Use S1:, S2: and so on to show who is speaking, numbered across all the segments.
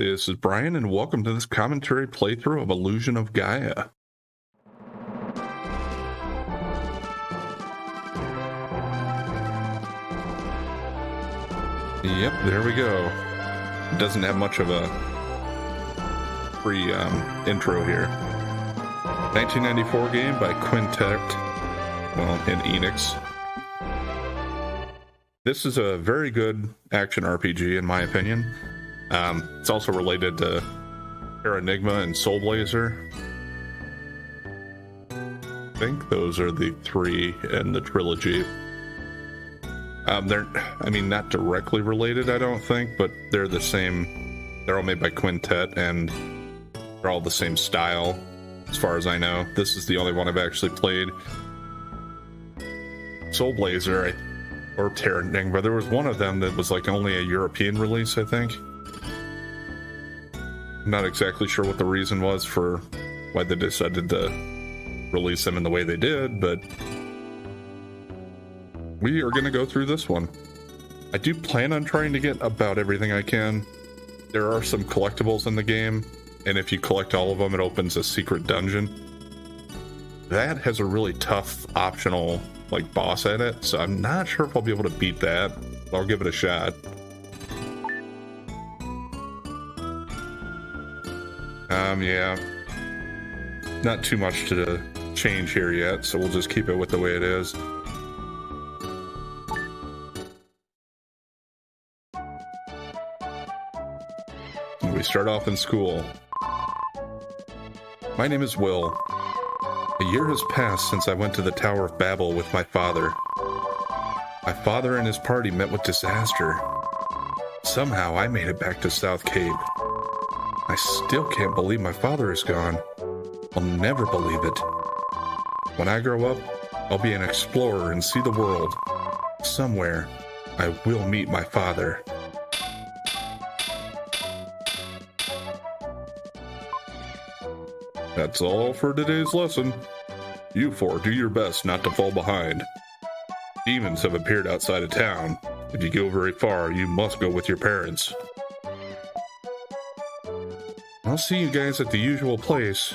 S1: This is Brian, and welcome to this commentary playthrough of Illusion of Gaia. Yep, there we go. It doesn't have much of a free intro here. 1994 game by Quintet, and Enix. This is a very good action RPG, in my opinion. It's also related to Enigma and Soul Blazer. I think those are the three in the trilogy. They're not directly related, I don't think, but they're the same. They're all made by Quintet, and they're all the same style, as far as I know. This is the only one I've actually played. Soul Blazer, or Terra Enigma, there was one of them that was like only a European release, I think. I'm not exactly sure what the reason was for why they decided to release them in the way they did, but we are going to go through this one. I do plan on trying to get about everything I can. There are some collectibles in the game, and if you collect all of them, it opens a secret dungeon. That has a really tough optional boss at it, so I'm not sure if I'll be able to beat that. I'll give it a shot. Yeah. Not too much to change here yet, so we'll just keep it with the way it is. We start off in school. My name is Will. A year has passed since I went to the Tower of Babel with my father. My father and his party met with disaster. Somehow I made it back to South Cape. I still can't believe my father is gone. I'll never believe it. When I grow up, I'll be an explorer and see the world. Somewhere, I will meet my father. That's all for today's lesson. You four do your best not to fall behind. Demons have appeared outside of town. If you go very far, you must go with your parents. I'll see you guys at the usual place.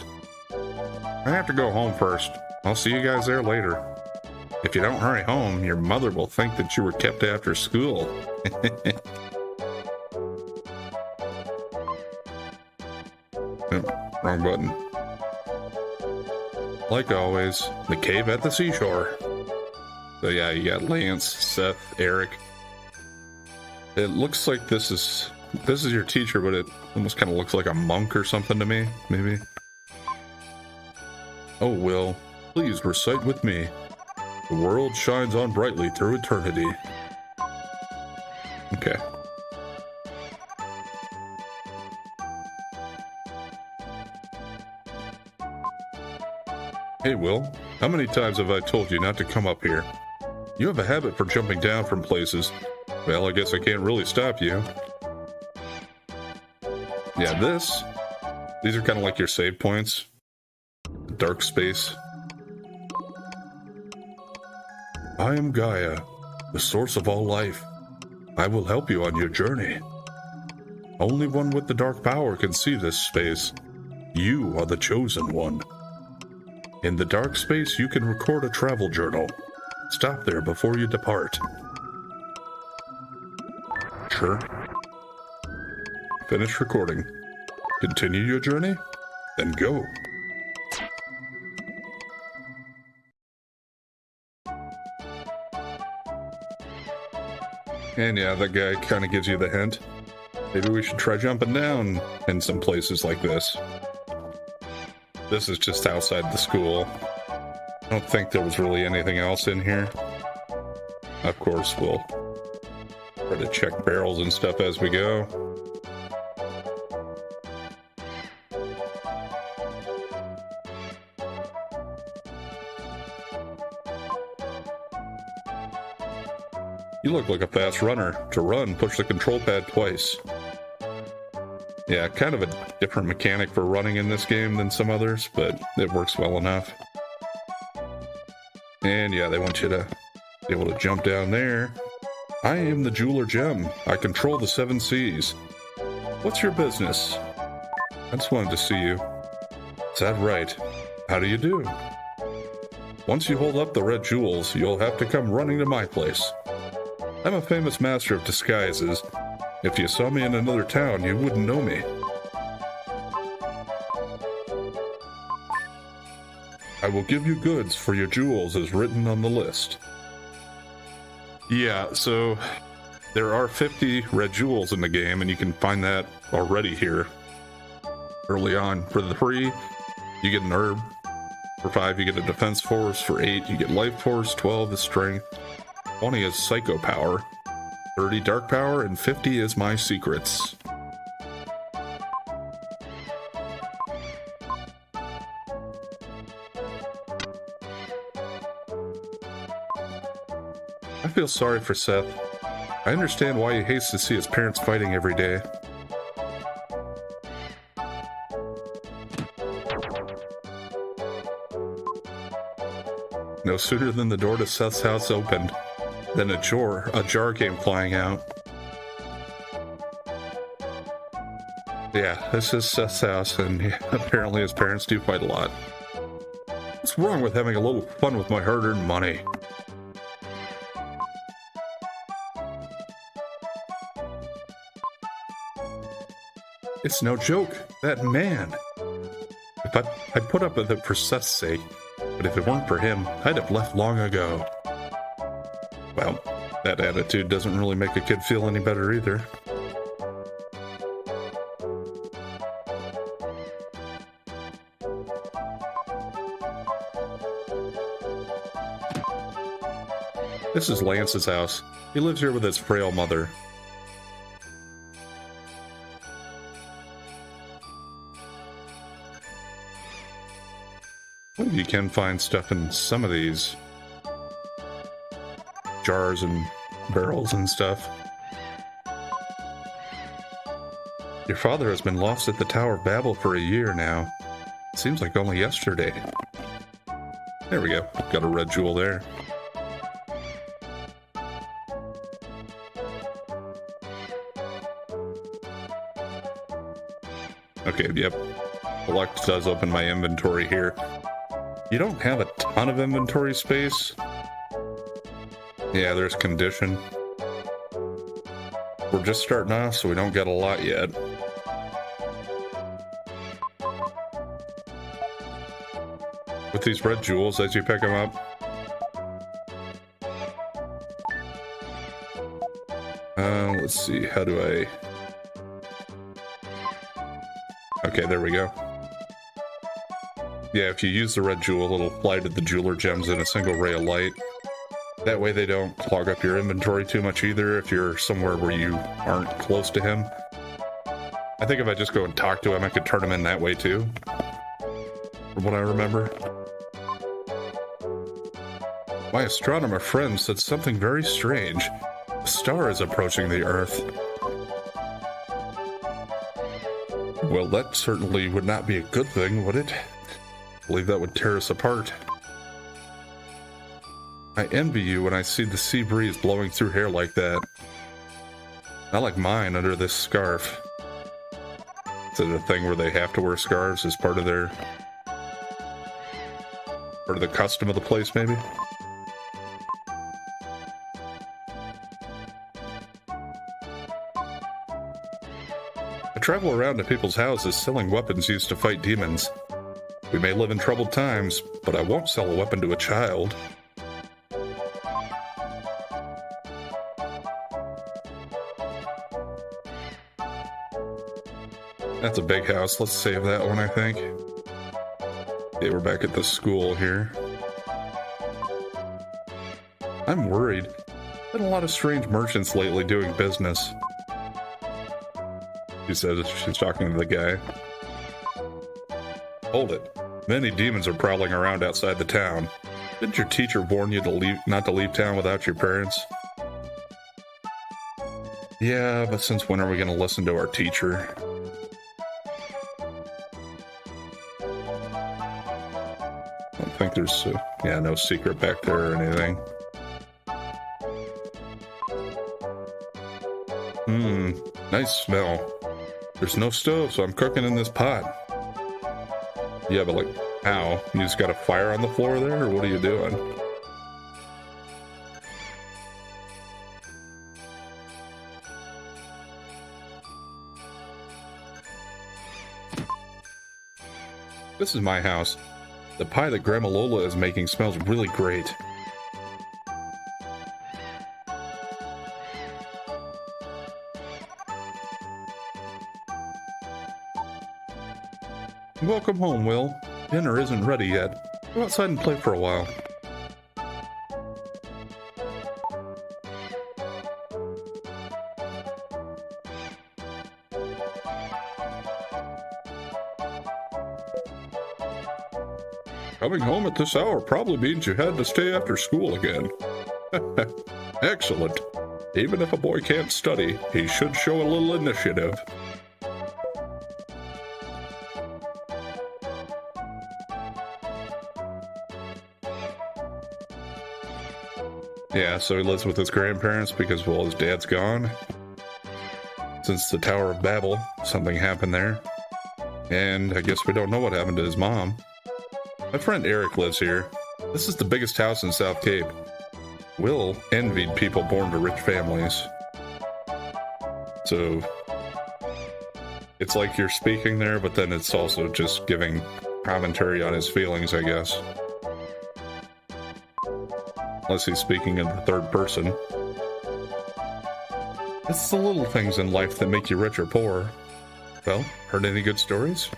S1: I have to go home first. I'll see you guys there later. If you don't hurry home, your mother will think that you were kept after school. Wrong button. Like always, the cave at the seashore. So yeah, you got Lance, Seth, Eric. It looks like this is your teacher, but it almost kind of looks like a monk or something to me, maybe. Oh, Will, please recite with me. The world shines on brightly through eternity. Okay. Hey, Will, how many times have I told you not to come up here? You have a habit for jumping down from places. Well, I guess I can't really stop you. Yeah, these are kind of like your save points. Dark space. I am Gaia, the source of all life. I will help you on your journey. Only one with the dark power can see this space. You are the chosen one. In the dark space, you can record a travel journal. Stop there before you depart. Sure. Finish recording. Continue your journey? Then go. And yeah, that guy kind of gives you the hint. Maybe we should try jumping down in some places like this. This is just outside the school. I don't think there was really anything else in here. Of course, we'll try to check barrels and stuff as we go. You look like a fast runner. To run, push the control pad twice. Yeah, kind of a different mechanic for running in this game than some others, but it works well enough. And yeah, they want you to be able to jump down there. I am the Jeweler Gem. I control the 7 seas. What's your business? I just wanted to see you. Is that right? How do you do? Once you hold up the red jewels, you'll have to come running to my place. I'm a famous master of disguises. If you saw me in another town, you wouldn't know me. I will give you goods for your jewels as written on the list. Yeah, so there are 50 red jewels in the game, and you can find that already here. Early on. For the 3, you get an herb. For 5, you get a defense force. For 8, you get life force. 12 is strength. 20 is psycho power. 30 dark power, and 50 is my secrets. I feel sorry for Seth. I understand why he hates to see his parents fighting every day. No sooner than the door to Seth's house opened, than a jar came flying out. Yeah, this is Seth's house, and apparently his parents do fight a lot. What's wrong with having a little fun with my hard-earned money? It's no joke, that man. I'd put up with it for Seth's sake, but if it weren't for him, I'd have left long ago. Well, that attitude doesn't really make a kid feel any better either. This is Lance's house. He lives here with his frail mother. You can find stuff in some of these jars and barrels and stuff. Your father has been lost at the Tower of Babel for a year now. Seems like only yesterday. There we go. Got a red jewel there. Okay, yep. Select does open my inventory here. You don't have a ton of inventory space. Yeah, there's condition. We're just starting off, so we don't get a lot yet. With these red jewels, as you pick them up. Let's see, how do I... Okay, there we go. Yeah, if you use the red jewel, it'll fly to the jeweler gems in a single ray of light. That way they don't clog up your inventory too much either if you're somewhere where you aren't close to him. I think if I just go and talk to him, I could turn him in that way too. From what I remember. My astronomer friend said something very strange. A star is approaching the Earth. Well, that certainly would not be a good thing, would it? I believe that would tear us apart. I envy you when I see the sea breeze blowing through hair like that. Not like mine under this scarf. Is it a thing where they have to wear scarves as part of their... part of the custom of the place, maybe? I travel around to people's houses selling weapons used to fight demons. We may live in troubled times, but I won't sell a weapon to a child. That's a big house. Let's save that one, I think. Okay, we're back at the school here. I'm worried. Been a lot of strange merchants lately doing business. She says she's talking to the guy. Hold it. Many demons are prowling around outside the town. Didn't your teacher warn you to not to leave town without your parents? Yeah, but since when are we going to listen to our teacher? I don't think there's, no secret back there or anything. Nice smell. There's no stove, so I'm cooking in this pot. Yeah, but like, how? You just got a fire on the floor there, or what are you doing? This is my house. The pie that Grandma Lola is making smells really great. Welcome home, Will. Dinner isn't ready yet. Go outside and play for a while. Coming home at this hour probably means you had to stay after school again. Excellent. Even if a boy can't study, he should show a little initiative. Yeah, so he lives with his grandparents because, well, his dad's gone. Since the Tower of Babel, something happened there. And I guess we don't know what happened to his mom. My friend Eric lives here. This is the biggest house in South Cape. Will envied people born to rich families. So it's like you're speaking there, but then it's also just giving commentary on his feelings, I guess. Unless he's speaking in the third person. It's the little things in life that make you rich or poor. Well, heard any good stories?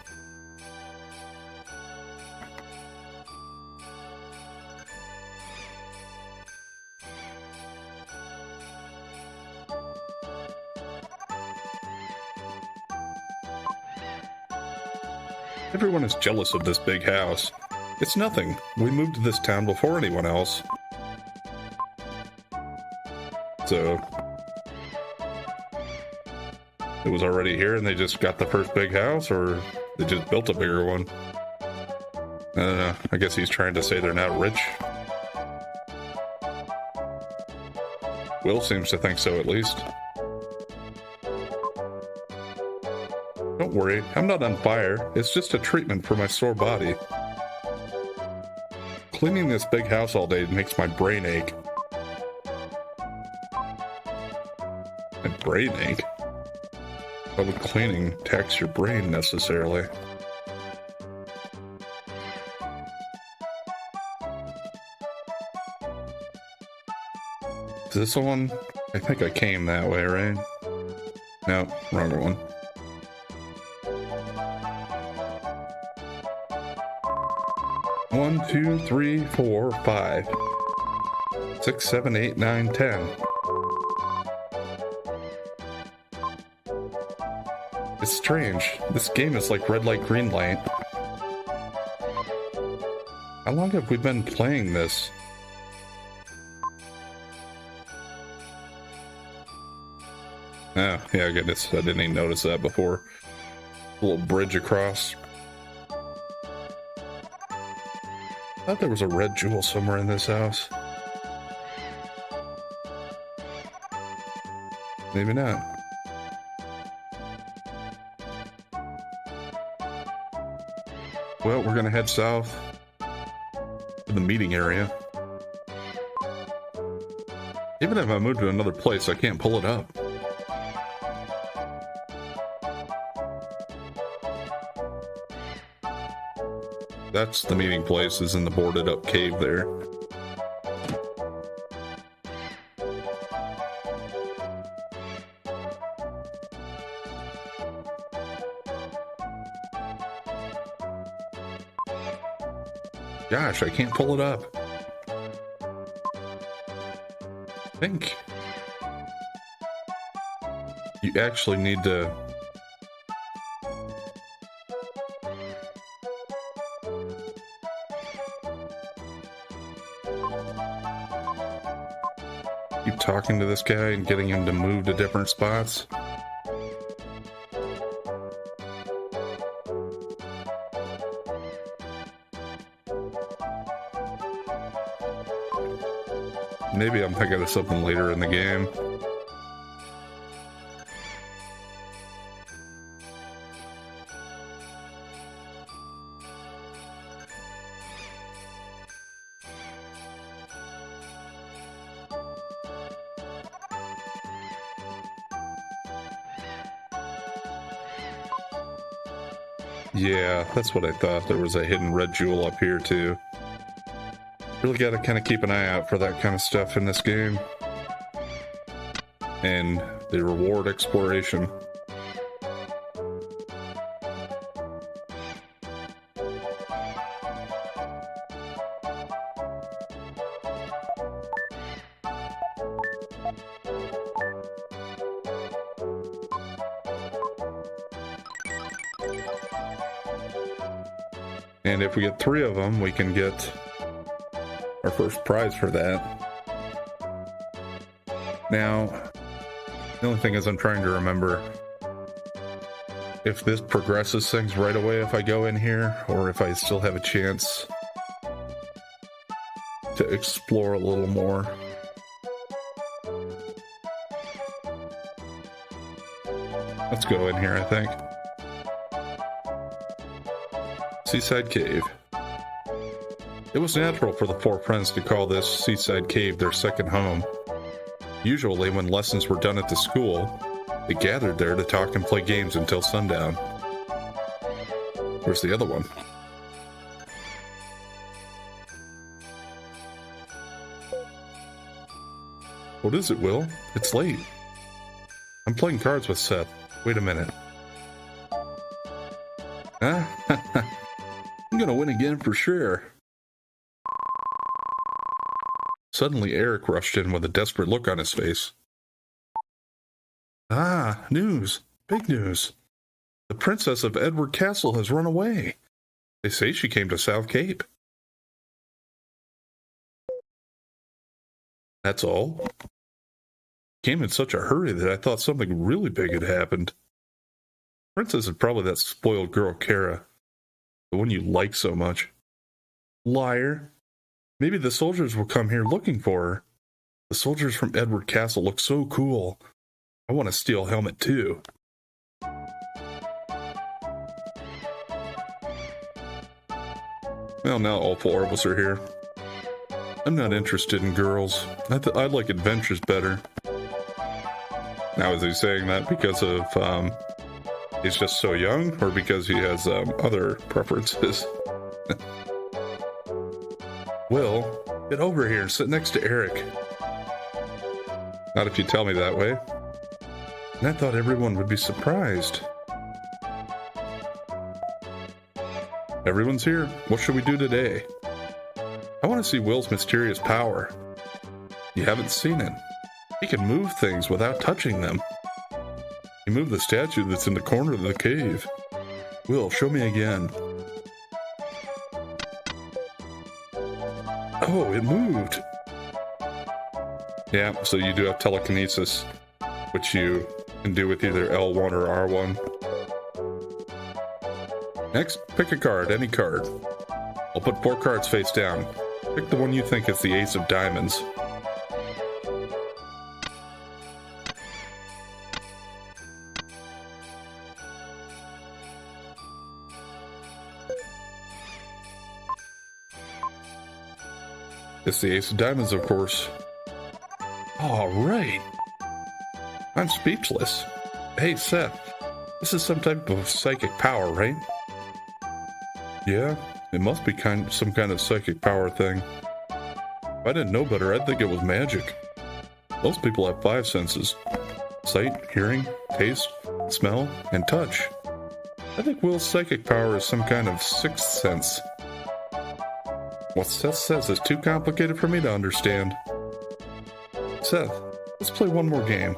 S1: Everyone is jealous of this big house. It's nothing. We moved to this town before anyone else. So it was already here and they just got the first big house, or they just built a bigger one? I don't know. I guess he's trying to say they're not rich. Will seems to think so, at least. Don't worry, I'm not on fire. It's just a treatment for my sore body. Cleaning this big house all day makes my brain ache. My brain ache? How would cleaning tax your brain necessarily? Is this the one? I think I came that way, right? No, wrong one. One, two, three, four, 5, 6, 7, 8, 9, 10. It's strange. This game is like red light, green light. How long have we been playing this? Oh, yeah, I guess I didn't even notice that before. A little bridge across. I thought there was a red jewel somewhere in this house. Maybe not. Well, we're gonna head south to the meeting area. Even if I move to another place, I can't pull it up. That's the meeting place, is in the boarded up cave there. Gosh, I can't pull it up. I think you actually need to keep talking to this guy and getting him to move to different spots. Maybe I'm thinking of something later in the game. Yeah, that's what I thought. There was a hidden red jewel up here, too. Really gotta kind of keep an eye out for that kind of stuff in this game. And the reward exploration. And if we get 3 of them, we can get our first prize for that. Now, the only thing is I'm trying to remember if this progresses things right away if I go in here, or if I still have a chance to explore a little more. Let's go in here, I think. Seaside Cave. It was natural for the 4 friends to call this Seaside Cave their second home. Usually, when lessons were done at the school, they gathered there to talk and play games until sundown. Where's the other one? What is it, Will? It's late. I'm playing cards with Seth. Wait a minute. Huh? I'm gonna win again for sure. Suddenly, Eric rushed in with a desperate look on his face. Ah, news. Big news. The princess of Edward Castle has run away. They say she came to South Cape. That's all. Came in such a hurry that I thought something really big had happened. Princess is probably that spoiled girl Kara, the one you like so much. Liar. Maybe the soldiers will come here looking for her. The soldiers from Edward Castle look so cool. I want a steel helmet too. Well, now all 4 of us are here. I'm not interested in girls. I like adventures better. Now, is he saying that because of, he's just so young, or because he has, other preferences? Will, get over here and sit next to Eric. Not if you tell me that way. And I thought everyone would be surprised. Everyone's here. What should we do today? I want to see Will's mysterious power. You haven't seen it. He can move things without touching them. He moved the statue that's in the corner of the cave. Will, show me again. Oh, it moved. Yeah, so you do have telekinesis, which you can do with either L1 or R1. Next, pick a card, any card. I'll put 4 cards face down. Pick the one you think is the ace of diamonds. It's the ace of diamonds, of course. All right. I'm speechless. Hey, Seth. This is some type of psychic power, right? Yeah, it must be some kind of psychic power thing. If I didn't know better, I'd think it was magic. Most people have 5 senses. Sight, hearing, taste, smell, and touch. I think Will's psychic power is some kind of 6th sense. What Seth says is too complicated for me to understand. Seth, let's play one more game.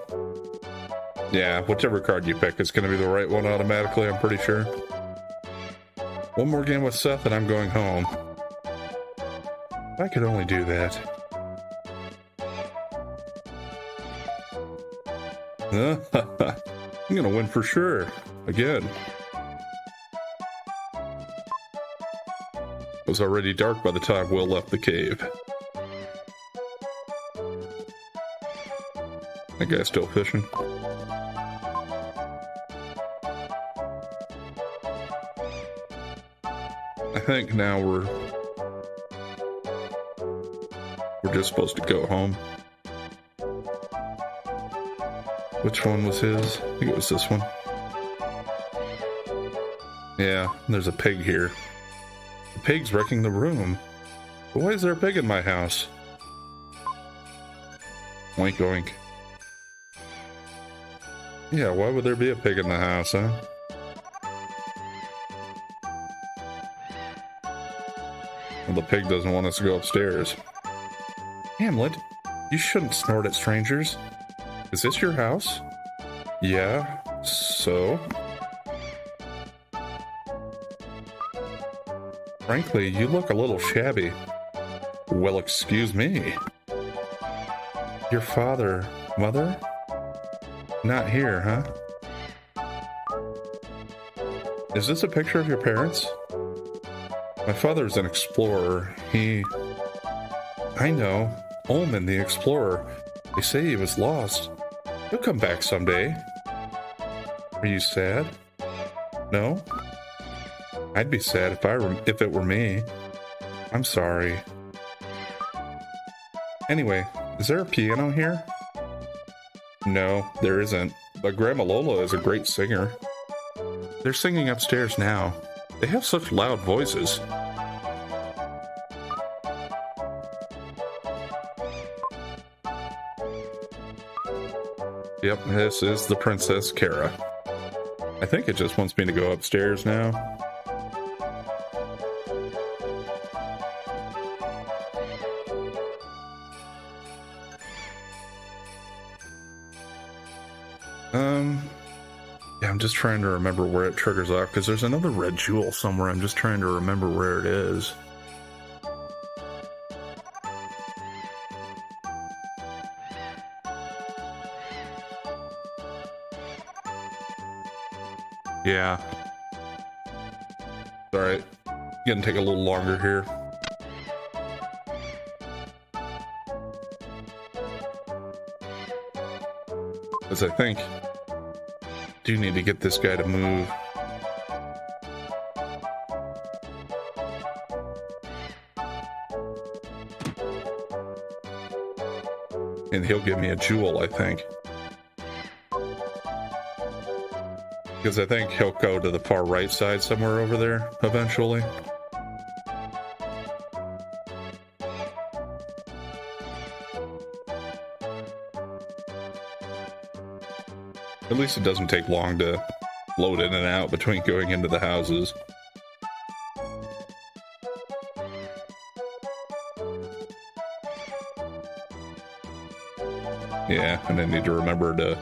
S1: Yeah, whichever card you pick is going to be the right one automatically, I'm pretty sure. One more game with Seth and I'm going home. If I could only do that. I'm going to win for sure. Again. It was already dark by the time Will left the cave. That guy's still fishing. I think now we're just supposed to go home. Which one was his? I think it was this one. Yeah, there's a pig here. The pig's wrecking the room. But why is there a pig in my house? Oink oink. Yeah, why would there be a pig in the house, huh? Well, the pig doesn't want us to go upstairs. Hamlet, you shouldn't snort at strangers. Is this your house? Yeah, so? Frankly, you look a little shabby. Well, excuse me. Your father, mother? Not here, huh? Is this a picture of your parents? My father's an explorer. I know. Ullman the explorer. They say he was lost. He'll come back someday. Are you sad? No? I'd be sad if it were me. I'm sorry. Anyway, is there a piano here? No, there isn't. But Grandma Lola is a great singer. They're singing upstairs now. They have such loud voices. Yep, this is the Princess Kara. I think it just wants me to go upstairs now. Yeah, I'm just trying to remember where it triggers off, because there's another red jewel somewhere. I'm just trying to remember where it is. Yeah. Alright. Gonna take a little longer here. Because I think do need to get this guy to move. And he'll give me a jewel, I think. Because I think he'll go to the far right side somewhere over there, eventually. At least it doesn't take long to load in and out between going into the houses. Yeah, and I need to remember to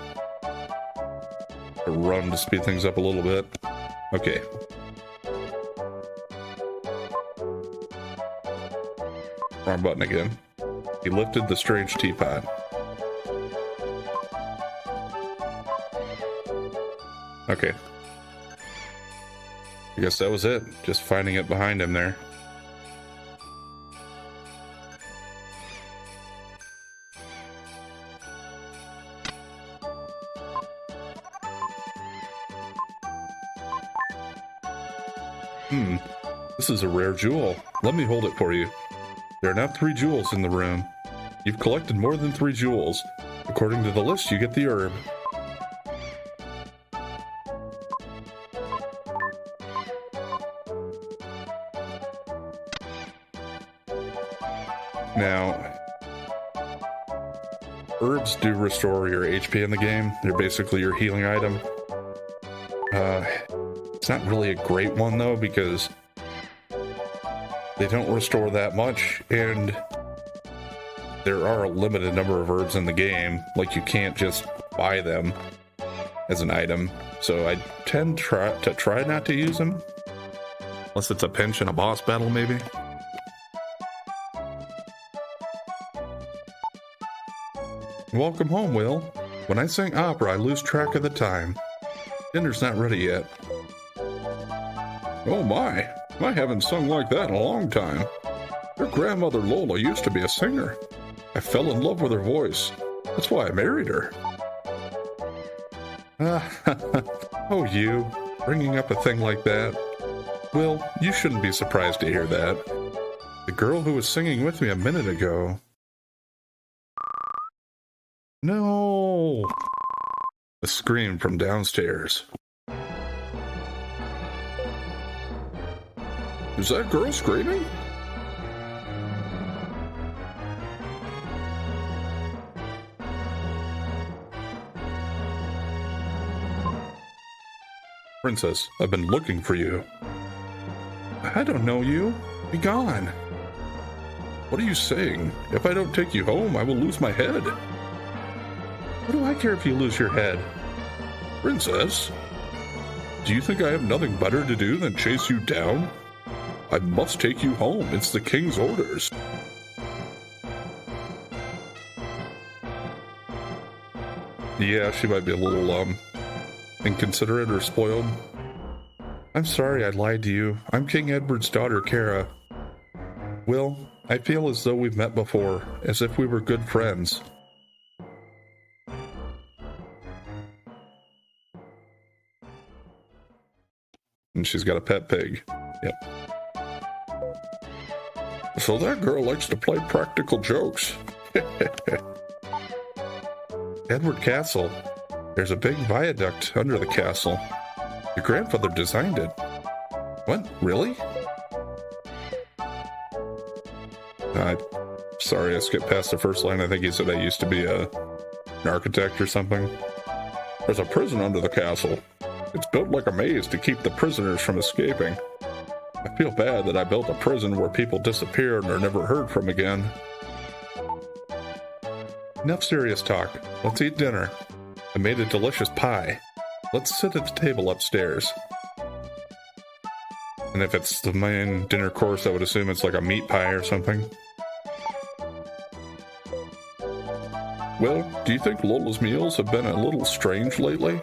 S1: run to speed things up a little bit. Okay. Wrong button again. He lifted the strange teapot. Okay. I guess that was it. Just finding it behind him there. This is a rare jewel. Let me hold it for you. There are now 3 jewels in the room. You've collected more than 3 jewels. According to the list, you get the herb. Now, herbs do restore your HP in the game. They're basically your healing item. It's not really a great one, though, because they don't restore that much, and there are a limited number of herbs in the game. Like, you can't just buy them as an item. So I tend to try not to use them. Unless it's a pinch in a boss battle, maybe. Welcome home, Will. When I sing opera, I lose track of the time. Dinner's not ready yet. Oh my, I haven't sung like that in a long time. Your grandmother Lola used to be a singer. I fell in love with her voice. That's why I married her. Oh, you, bringing up a thing like that. Will, you shouldn't be surprised to hear that. The girl who was singing with me a minute ago. No! A scream from downstairs. Is that girl screaming? Princess, I've been looking for you. I don't know you. Be gone. What are you saying? If I don't take you home, I will lose my head. What do I care if you lose your head? Princess, do you think I have nothing better to do than chase you down? I must take you home. It's the king's orders. Yeah, she might be a little, inconsiderate or spoiled. I'm sorry I lied to you. I'm King Edward's daughter, Kara. Will, I feel as though we've met before, as if we were good friends. And she's got a pet pig. Yep. So that girl likes to play practical jokes. Edward Castle. There's a big viaduct under the castle. Your grandfather designed it. What? Really? Sorry, I skipped past the first line. I think he said I used to be an architect or something. There's a prison under the castle. It's built like a maze to keep the prisoners from escaping. I feel bad that I built a prison where people disappeared and are never heard from again. Enough serious talk. Let's eat dinner. I made a delicious pie. Let's sit at the table upstairs. And if it's the main dinner course, I would assume it's like a meat pie or something. Well, do you think Lola's meals have been a little strange lately?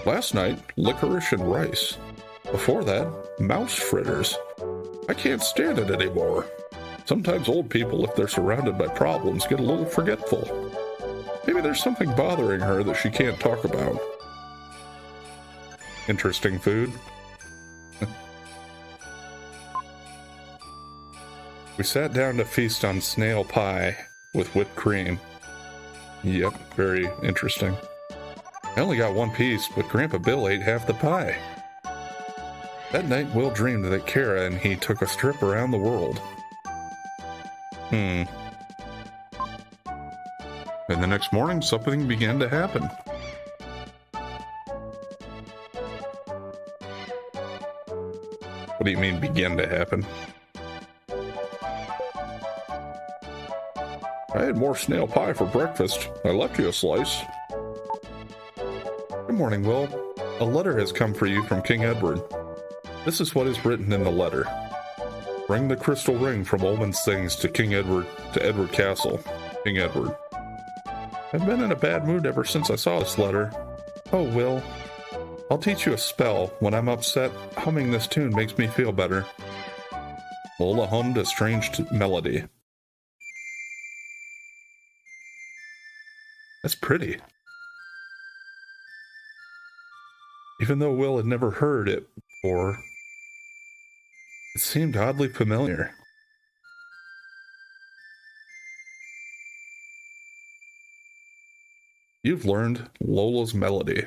S1: Last night, licorice and rice. Before that, mouse fritters. I can't stand it anymore. Sometimes old people, if they're surrounded by problems, get a little forgetful. Maybe there's something bothering her that she can't talk about. Interesting food. We sat down to feast on snail pie with whipped cream. Yep, very interesting. I only got one piece, but Grandpa Bill ate half the pie. That night, Will dreamed that Kara and he took a trip around the world. And the next morning, something began to happen. What do you mean, begin to happen? I had more snail pie for breakfast. I left you a slice. Good morning, Will. A letter has come for you from King Edward. This is what is written in the letter. Bring the crystal ring from Olman's things to Edward Castle. King Edward. I've been in a bad mood ever since I saw this letter. Oh, Will. I'll teach you a spell. When I'm upset, humming this tune makes me feel better. Lola hummed a strange melody. That's pretty. Even though Will had never heard it before, it seemed oddly familiar. You've learned Lola's Melody.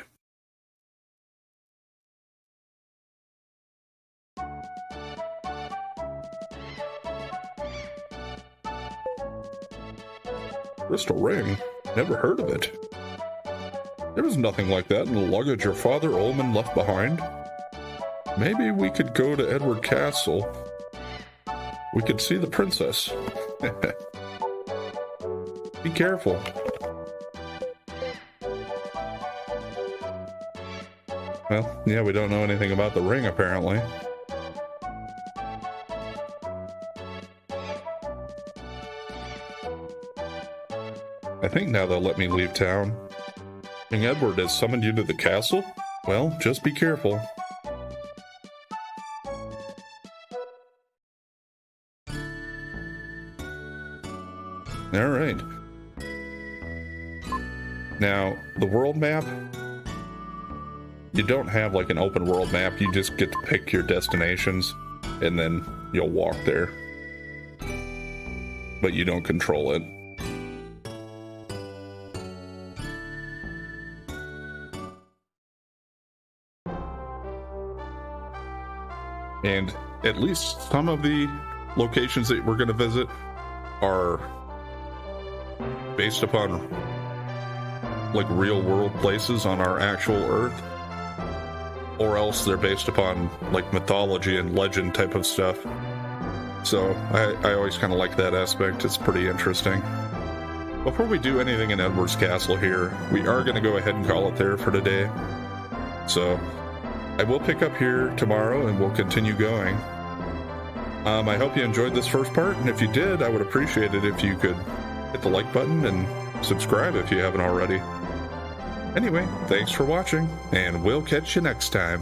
S1: Crystal ring? Never heard of it. There was nothing like that in the luggage your father Olman left behind. Maybe we could go to Edward Castle. We could see the princess. Be careful. Well, yeah, we don't know anything about the ring, apparently. I think now they'll let me leave town. King Edward has summoned you to the castle? Well, just be careful. Alright. Now, the world map, you don't have like an open world map, you just get to pick your destinations, and then you'll walk there. But you don't control it. And at least some of the locations that we're going to visit are based upon like real world places on our actual Earth, or else they're based upon like mythology and legend type of stuff. So I always kind of like that aspect. It's pretty interesting. Before we do anything in Edward's Castle here, we are going to go ahead and call it there for today. So I will pick up here tomorrow and we'll continue going. I hope you enjoyed this first part, and if you did, I would appreciate it if you could hit the like button and subscribe if you haven't already. Anyway, thanks for watching, and we'll catch you next time.